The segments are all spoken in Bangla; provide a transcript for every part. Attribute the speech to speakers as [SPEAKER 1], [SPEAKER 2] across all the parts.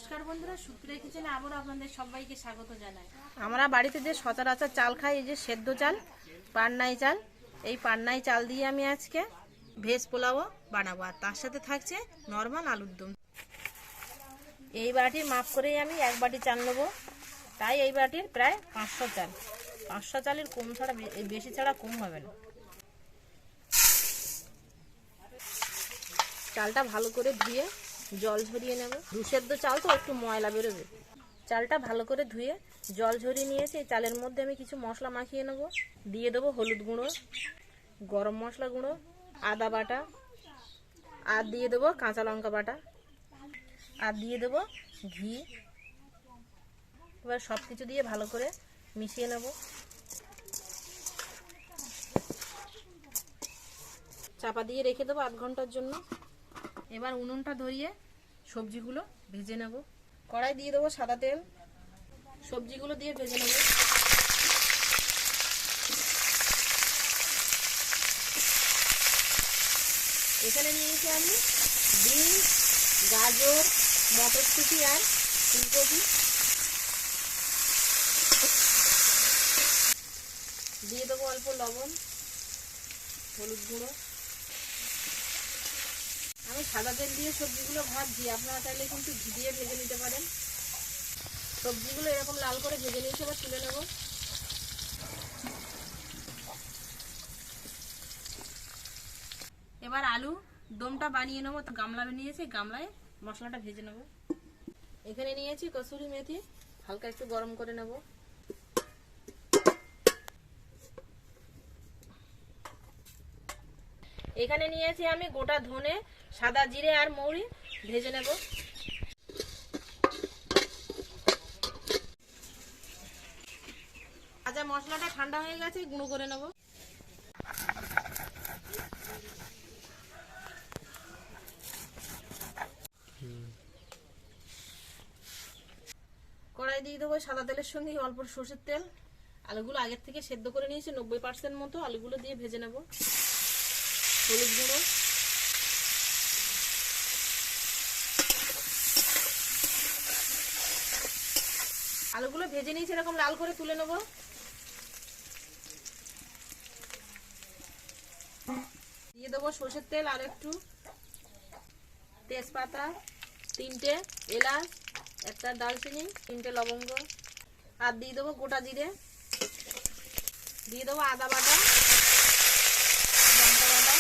[SPEAKER 1] নমস্কার বন্ধুরা, সুপ্রিয়া কিচেনে আবারও আপনাদের সবাইকে স্বাগত জানাই।
[SPEAKER 2] আমরা বাড়িতে যে সচরাচর চাল খাই, এই যে সেদ্ধ চাল, পান্নাই চাল, এই পান্নাই চাল দিয়ে আমি আজকে ভেজ পোলাও বানাবো। আর তার সাথে থাকছে নরমাল আলুর দম। এই বাটির মাপ করেই আমি এক বাটি চাল নেবো, তাই এই বাটির প্রায় 500 চাল। 500 চালের কম ছাড়া, বেশি ছাড়া কম হবে না। চালটা ভালো করে ধুয়ে জল ঝরিয়ে নেব। দুসেদ্ধ চাল তো একটু ময়লা বেরোবে। চালটা ভালো করে ধুয়ে জল ঝরিয়ে নিয়েছি। এই চালের মধ্যে আমি কিছু মশলা মাখিয়ে নেব। দিয়ে দেবো হলুদ গুঁড়ো, গরম মশলা গুঁড়ো, আদা বাটা, আর দিয়ে দেবো কাঁচা লঙ্কা বাটা, আর দিয়ে দেবো ঘি। এবার সব কিছু দিয়ে ভালো করে মিশিয়ে নেব। চাপা দিয়ে রেখে দেবো আধ ঘন্টার জন্য। এবার উনুনটা ধরিয়ে সবজিগুলো ভেজে নেব। কড়াই দিয়ে দেবো সাদা তেল, সবজিগুলো দিয়ে ভেজে নেব। এখানে নিয়েছি আমি বিনস, গাজর, মটরশুঁটি আর ফুলকপি। দিয়ে দেবো অল্প লবণ, হলুদ গুঁড়ো। আমি সাদা তেল দিয়ে সবজিগুলো ভাজছি, আপনারা চাইলে কিন্তু ঘি দিয়ে ভেজে নিতে পারেন। সবজিগুলো এরকম লাল করে ভেজে নিয়েছি, এবার তুলে নেব। এবার আলু দমটা বানিয়ে নেবো। গামলা নিয়েছি, গামলায় মশলাটা ভেজে নেব। এখানে নিয়েছি কসুরি মেথি, হালকা একটু গরম করে নেব। এখানে নিয়েছি আমি গোটা ধনে, সাদা জিরে আর মৌরি, ভেজে নেব। ভাজা মশলাটা ঠান্ডা হয়ে গেছে, গুঁড়ো করে নেব। কড়াই দিয়ে দেবো সাদা তেলের সঙ্গে অল্প সরষের তেল। আলুগুলো আগের থেকে সেদ্ধ করে নিয়েছি 90% মতো। আলুগুলো দিয়ে ভেজে নেব। হলুদ গুঁড়ো, আলুগুলো ভেজে নিয়েছি, এরকম লাল করে তুলে নেব। দিয়ে দেবো সরষের তেল আর একটু, তেজপাতা, 3টে এলাচ, একটা দারচিনি, 3টে লবঙ্গ, আর দিয়ে দেবো গোটা জিরে। দিয়ে দেবো আদা বাটা, লঙ্কা বাটা,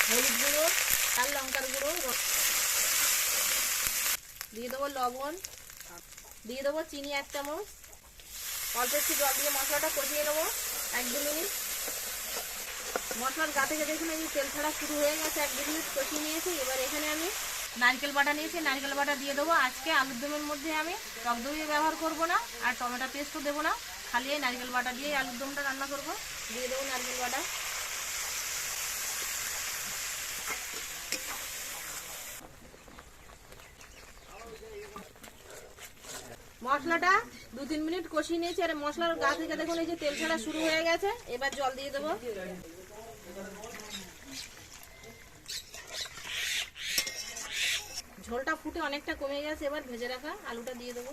[SPEAKER 2] হলুদ গুঁড়ো আর লঙ্কার গুঁড়ো, দিয়ে দেবো লবণ, দিয়ে দেবো চিনি 1 চামচ। অল্প একটু জল দিয়ে মশলাটা কষিয়ে নেবো 1-2 মিনিট। মশলার গা থেকে দেখুন এই তেল ছাড়া শুরু হয়ে গেছে, 1-2 মিনিট কষিয়ে নিয়েছি। এবার এখানে আমি নারকেল বাটা নিয়েছি, নারকেল বাটা দিয়ে দেবো। আজকে আলুর দমের মধ্যে আমি টক দই ব্যবহার করব না, আর টমেটো পেস্টও দেবো না, খালি এই নারকেল বাটা দিয়ে আলুর দমটা রান্না করব। দিয়ে দেবো নারকেল বাটা। মশলাটা 2-3 মিনিট কষিয়ে নিয়েছি, আর মশলার গা থেকে দেখুন এই যে তেল ছাড়া শুরু হয়ে গেছে। এবার জল দিয়ে দেবো। ঝোলটা ফুটে অনেকটা কমে গেছে। এবার ভেজে রাখা আলুটা দিয়ে দেবো।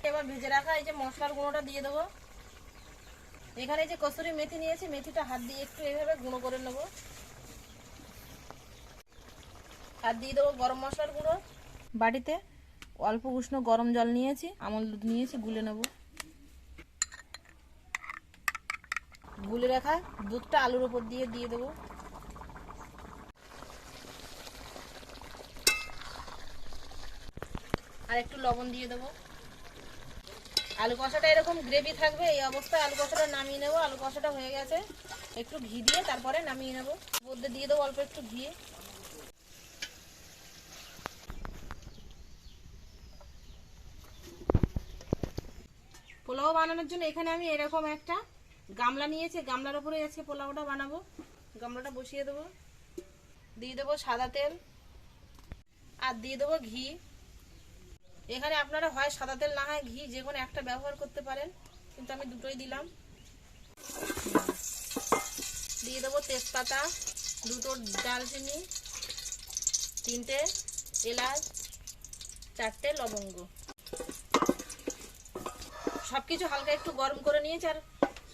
[SPEAKER 2] এবার ভেজে রাখা এই যে মশলার গুঁড়োটা দিয়ে দেবো। এখানে যে কসুরি মেথি নিয়েছি, মেথিটা হাত দিয়ে একটু এইভাবে গুঁড়ো করে নেব। আর দিয়ে দেবো গরম মশলার গুঁড়ো। বাটিতে অল্প উষ্ণ গরম জল নিয়েছি, আমল দুধ নিয়েছি, গুলে নেব। গুলে রাখা দুধটা আলুর উপর দিয়ে দেবো। আর একটু লবণ দিয়ে দেবো। আলু কষাটা এরকম গ্রেভি থাকবে, এই অবস্থায় আলু কষাটা নামিয়ে নেবো। আলু কষাটা হয়ে গেছে, একটু ঘি দিয়ে তারপরে নামিয়ে নেবো। মধ্যে দিয়ে দেবো অল্প একটু ঘি। পোলাও বানানোর জন্য এখানে আমি এরকম একটা গামলা নিয়েছি, গামলার উপরে আজকে পোলাওটা বানাবো। গামলাটা বসিয়ে দেবো। দিয়ে দেবো সাদা তেল, আর দিয়ে দেবো ঘি। এখানে আপনারা হয় সাদা তেল না হয় ঘি, যে কোনো একটা ব্যবহার করতে পারেন, কিন্তু আমি দুটোই দিলাম। দিয়ে দেবো তেজপাতা, দুটো দারচিনি, 3টে এলাচ, 4টে লবঙ্গ। সবকিছু হালকা একটু গরম করে নিয়েছি আর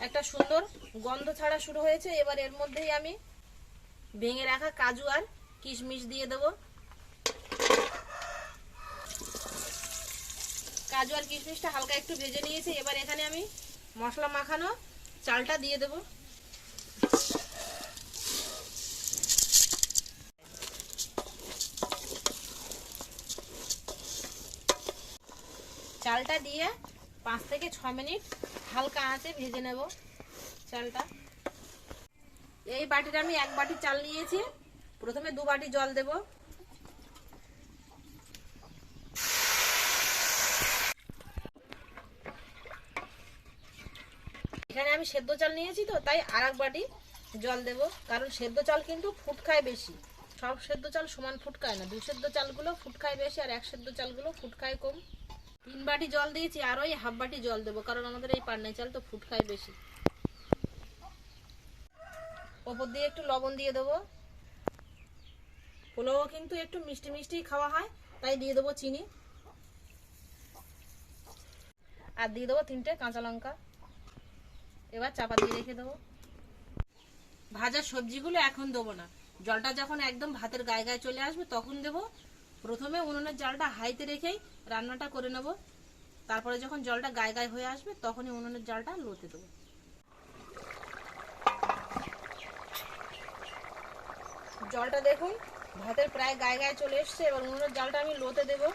[SPEAKER 2] একটা সুন্দর গন্ধ ছাড়া শুরু হয়েছে। এবার এর মধ্যেই আমি ভেঙে রাখা কাজু আর কিশমিশ দিয়ে দেবো। কাজু আর কিশমিশটা হালকা একটু ভেজে নিয়েছি। এবার এখানে আমি মশলা মাখানো চালটা দিয়ে দেব। চালটা দিয়ে 5 থেকে 6 মিনিট হালকা আঁচে ভেজে নেব চালটা। এই বাটিটা আমি 1 বাটি চাল নিয়েছি। প্রথমে 2 বাটি জল দেব। এখানে আমি সেদ্ধ চাল নিয়েছি তো তাই আর 1 বাটি জল দেব, কারণ সেদ্ধ চাল কিন্তু ফুট খায় বেশি। সব সেদ্ধ চাল সমান ফুট খায় না, 2 সেদ্ধ চালগুলো ফুট খায় বেশি আর 1 সেদ্ধ চালগুলো ফুট খায় কম। 3 বাটি জল দিয়েছি, আর ওই হাফ বাটি জল দেবো, কারণ আমাদের এই পান্নাই চাল তো ফুট খায় বেশি। ওপর দিয়ে একটু লবণ দিয়ে দেবো। পোলাও কিন্তু একটু মিষ্টি মিষ্টি খাওয়া হয়, তাই দিয়ে দেবো চিনি। আর দিয়ে দেবো 3টে কাঁচা লঙ্কা। এবার চাপা দিয়ে রেখে দেবো। ভাজা সবজিগুলো এখন দেবো না, জলটা যখন একদম ভাতের গায়ে গায়ে চলে আসবে তখন দেবো। প্রথমে উনুনের জলটা হাইতে রেখেই রান্নাটা করে নেব, তারপরে যখন জলটা গায়ে গায়ে হয়ে আসবে তখনই উনুনের জলটা লোতে দেবো। জলটা দেখুন ভাতের প্রায় গায়ে গায়ে চলে এসছে। এবার উনুনের জলটা আমি লোতে দেবো।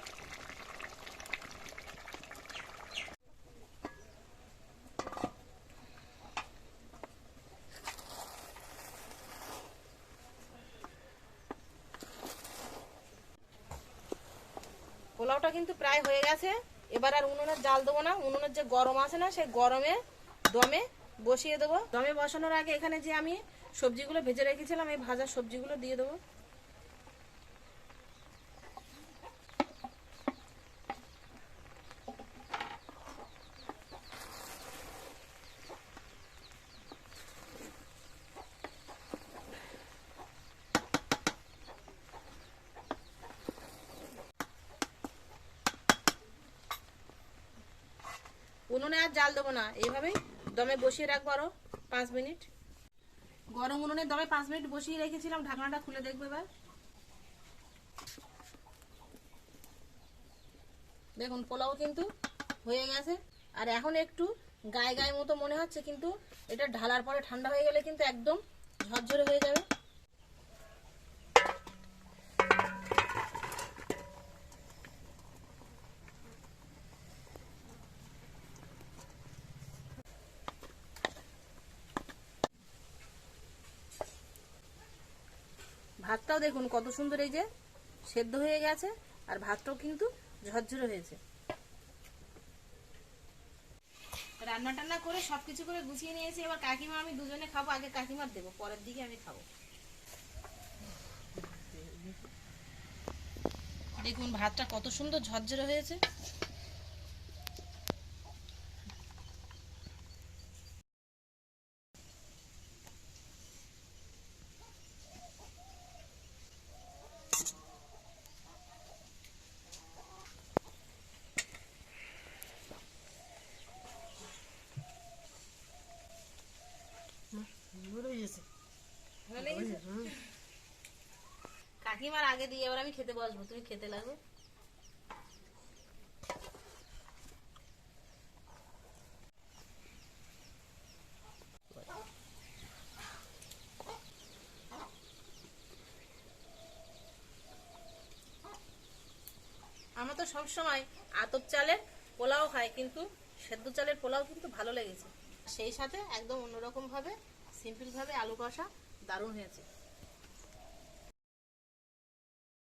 [SPEAKER 2] পোলাওটা কিন্তু প্রায় হয়ে গেছে। এবার আর উনুনের জাল দেবো না, উনুনের যে গরম আছে না সেই গরমে দমে বসিয়ে দেবো। দমে বসানোর আগে এখানে যে আমি সবজিগুলো ভেজে রেখেছিলাম এই ভাজা সবজিগুলো দিয়ে দেবো। উনুনে আর জাল দেবো না, এইভাবেই দমে বসিয়ে রাখবো আরো 5 মিনিট। গরম উনুনে দমে 5 মিনিট বসিয়ে রেখেছিলাম। ঢাকনাটা খুলে দেখবো এবার। দেখুন পোলাও কিন্তু হয়ে গেছে। আর এখন একটু গায়ে গায়ে মতো মনে হচ্ছে, কিন্তু এটা ঢালার পরে ঠান্ডা হয়ে গেলে কিন্তু একদম ঝরঝরে হয়ে যাবে। ভাতটাও দেখুন কত সুন্দর এই যে সেদ্ধ হয়ে গেছে, আর ভাতটাও কিন্তু ঝরঝরে হয়েছে। রান্না টান্না করে সবকিছু করে গুছিয়ে নিয়েছি। এবার কাকিমা আমি দুজনে খাবো। আগে কাকিমার দেবো, পরের দিকে আমি খাবো। দেখুন ভাতটা কত সুন্দর ঝরঝরে হয়েছে। কাকিমার আগে দিয়ে এবার আমি খেতে বসবো, তুমি খেতে লাগো। আমরা তো সবসময় আতপ চালের পোলাও খাই, কিন্তু সেদ্ধ চালের পোলাও কিন্তু ভালো লেগেছে। সেই সাথে একদম অন্যরকম ভাবে সিম্পল ভাবে আলু কষা দারুণ হয়েছে।